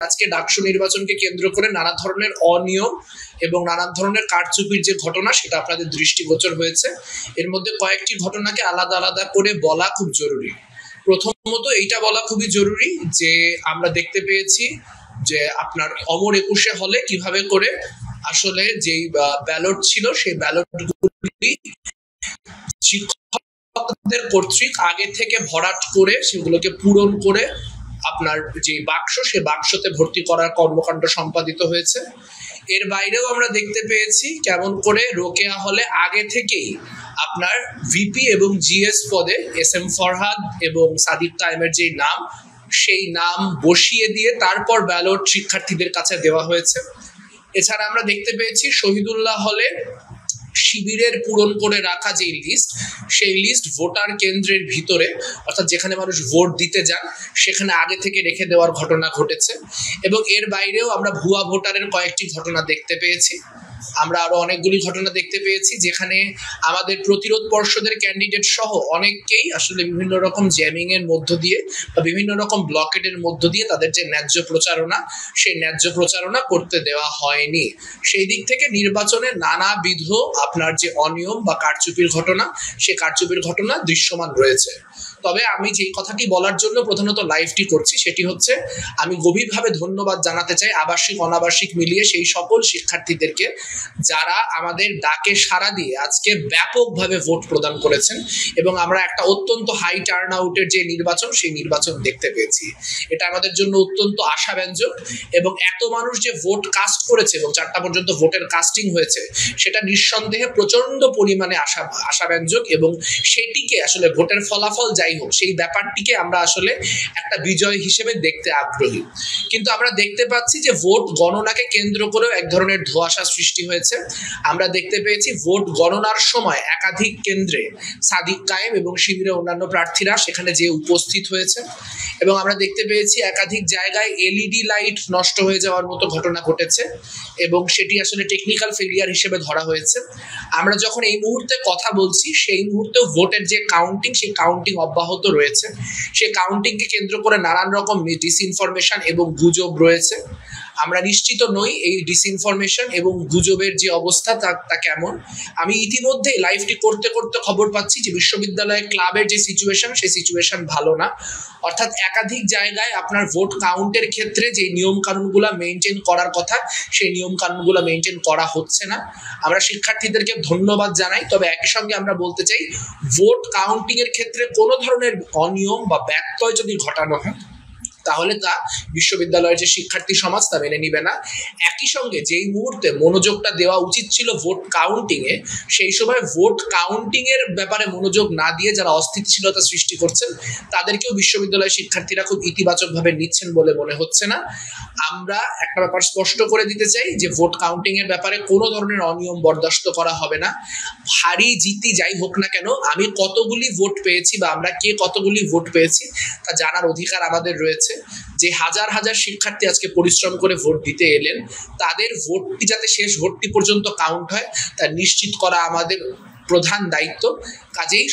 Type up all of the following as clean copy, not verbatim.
আজকে ডাকসু নির্বাচনকে কেন্দ্র করে নানা ধরনের অনিয়ম এবং নানান ধরনের কারচুপির যে ঘটনা সেটা আপনাদের দৃষ্টিগোচর হয়েছে। এর মধ্যে কয়েকটি ঘটনাকে আলাদা আলাদা করে বলা খুব জরুরি। প্রথমত এইটা বলা খুবই জরুরি যে আমরা দেখতে পেয়েছি যে আপনার অমর একুশে হলে কিভাবে করে আসলে যেই ব্যালট ছিল সেই ব্যালটগুলি শিক্ষকদের কর্তৃক আগে থেকে ভরাট করে সেগুলোকে পূরণ করে আপনার যে বাক্স সে বাক্সতে ভর্তি করার কর্মকাণ্ড সম্পাদিত হয়েছে। এর বাইরেও আমরা দেখতে পেয়েছি কেমন করে রোকেয়া হলে আগে থেকেই আপনার ভিপি এবং জিএস পদে এস এম ফরহাদ এবং সাদিক কায়েমের যে নাম সেই নাম বসিয়ে দিয়ে তারপর ব্যালট শিক্ষার্থীদের কাছে দেওয়া হয়েছে। এছাড়া আমরা দেখতে পেয়েছি শহীদুল্লাহ হলে শিবিরের পূরণ করে রাখা যে লিস্ট সেই লিস্ট ভোটার কেন্দ্রের ভিতরে অর্থাৎ যেখানে মানুষ ভোট দিতে যান সেখানে আগে থেকে রেখে দেওয়ার ঘটনা ঘটেছে। এবং এর বাইরেও আমরা ভুয়া ভোটারের কয়েকটি ঘটনা দেখতে পেয়েছি। আমরা আরো অনেকগুলি ঘটনা দেখতে পেয়েছি যেখানে আমাদের প্রতিরোধ পর্ষদের ক্যান্ডিডেট সহ অনেককেই আসলে বিভিন্ন রকম জ্যামিং এর মধ্য দিয়ে বা বিভিন্ন রকম ব্লকেটের মধ্য দিয়ে তাদের যে ন্যায্য প্রচারণা সেই ন্যায্য প্রচারণা করতে দেওয়া হয়নি। সেই দিক থেকে নির্বাচনে নানাবিধ আপনার যে অনিয়ম বা কারচুপির ঘটনা সেই কারচুপির ঘটনা দৃশ্যমান রয়েছে। তবে আমি যেই কথাটি বলার জন্য প্রধানত লাইভটি করছি সেটি হচ্ছে আমি গভীরভাবে ধন্যবাদ জানাতে চাই আবাসিক অনাবাসিক মিলিয়ে সেই সকল শিক্ষার্থীদেরকে যারা আমাদের ডাকে সাড়া দিয়ে আজকে ব্যাপকভাবে ভোট প্রদান করেছেন এবং আমরা একটা অত্যন্ত হাই টার্ন আউটের যে নির্বাচন সেই নির্বাচন দেখতে পেয়েছি। এটা আমাদের জন্য অত্যন্ত আশাব্যঞ্জক এবং এত মানুষ যে ভোট কাস্ট করেছে এবং 4টা পর্যন্ত ভোটের কাস্টিং হয়েছে সেটা নিঃসন্দেহে প্রচন্ড পরিমাণে আশাব্যঞ্জক এবং সেটিকে আসলে ভোটের ফলাফল যাই হোক সেই ব্যাপারটিকে আমরা আসলে একটা বিজয় হিসেবে দেখতে আগ্রহী। কিন্তু আমরা দেখতে পাচ্ছি যে ভোট গণনাকে কেন্দ্র করেও এক ধরনের ধোঁয়াশা সৃষ্টি হয়েছে। আমরা দেখতে পেয়েছি ভোট গণনার সময় একাধিক কেন্দ্রে সাদিক কায়েম এবং শিবিরের অন্যান্য প্রার্থীরা সেখানে যে উপস্থিত হয়েছে এবং আমরা দেখতে পেয়েছি একাধিক জায়গায় এলইডি লাইট নষ্ট হয়ে যাওয়ার মতো ঘটনা ঘটেছে এবং সেটি আসলে টেকনিক্যাল ফেলিয়ার হিসেবে ধরা হয়েছে। আমরা যখন এই মুহূর্তে কথা বলছি সেই মুহূর্তে ভোটের যে কাউন্টিং সেই কাউন্টিং অব্যাহত রয়েছে। সেই কাউন্টিংকে কেন্দ্র করে নানান রকম ডিসইনফরমেশন এবং গুজব রয়েছে। আমরা নিশ্চিত নই এই ডিসইনফরমেশন এবং গুজবের যে অবস্থা তা কেমন। আমি ইতিমধ্যে লাইভটি করতে করতে খবর পাচ্ছি যে বিশ্ববিদ্যালয় ক্লাবের যে সিচুয়েশন সেই সিচুয়েশন ভালো না। অর্থাৎ একাধিক জায়গায় আপনার ভোট কাউন্টের ক্ষেত্রে যে নিয়ম কানুনগুলো মেনটেন করার কথা সেই নিয়ম কানুনগুলো মেনটেন করা হচ্ছে না। আমরা শিক্ষার্থীদেরকে ধন্যবাদ জানাই, তবে একই সঙ্গে আমরা বলতে চাই ভোট কাউন্টিং এর ক্ষেত্রে কোনো ধরনের অনিয়ম বা ব্যত্যয় যদি ঘটানো হয় তাহলে তা বিশ্ববিদ্যালয়ের যে শিক্ষার্থী সমাজ তা মেনে নিবে না। একই সঙ্গে যেই মুহূর্তে মনোযোগটা দেওয়া উচিত ছিল ভোট কাউন্টিং এ সেই সময় ভোট কাউন্টিং এর ব্যাপারে মনোযোগ না দিয়ে যারা অস্থিতিশীলতা সৃষ্টি করছেন তাদেরকেও বিশ্ববিদ্যালয়ের শিক্ষার্থীরা খুব ইতিবাচকভাবে নিচ্ছেন বলে মনে হচ্ছে না। আমরা একটা ব্যাপার স্পষ্ট করে দিতে চাই যে ভোট কাউন্টিং এর ব্যাপারে কোনো ধরনের অনিয়ম বরদাস্ত করা হবে না। হারি জিতি যাই হোক না কেন আমি কতগুলি ভোট পেয়েছি বা আমরা কে কতগুলি ভোট পেয়েছি তা জানার অধিকার আমাদের রয়েছে। যে হাজার হাজার শিক্ষার্থী আজকে পরিশ্রম করে ভোট দিতে এলেন তাদের ভোটটি যাতে শেষ ভোটটি পর্যন্ত কাউন্ট হয় তা নিশ্চিত করা আমাদের প্রধান দায়িত্ব। কাজেই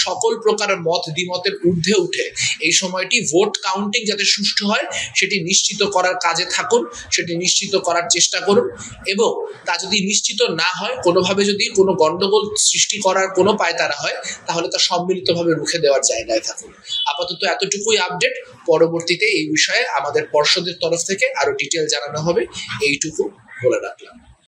সকল প্রকার মত দ্বিমতের ঊর্ধ্বে উঠে এই সময়টি ভোট কাউন্টিং যাতে সুষ্ঠু হয় সেটি নিশ্চিত করার কাজে থাকুন, সেটি নিশ্চিত করার চেষ্টা করুন এবং তা যদি নিশ্চিত না হয় কোনোভাবে যদি কোনো গন্ডগোল সৃষ্টি করার কোনো পায়তারা হয় তাহলে তা সম্মিলিতভাবে রুখে দেওয়ার জায়গায় থাকুন। আপাতত এতটুকুই আপডেট। পরবর্তীতে এই বিষয়ে আমাদের পর্ষদের তরফ থেকে আরো ডিটেল জানানো হবে, এইটুকু বলে রাখলাম।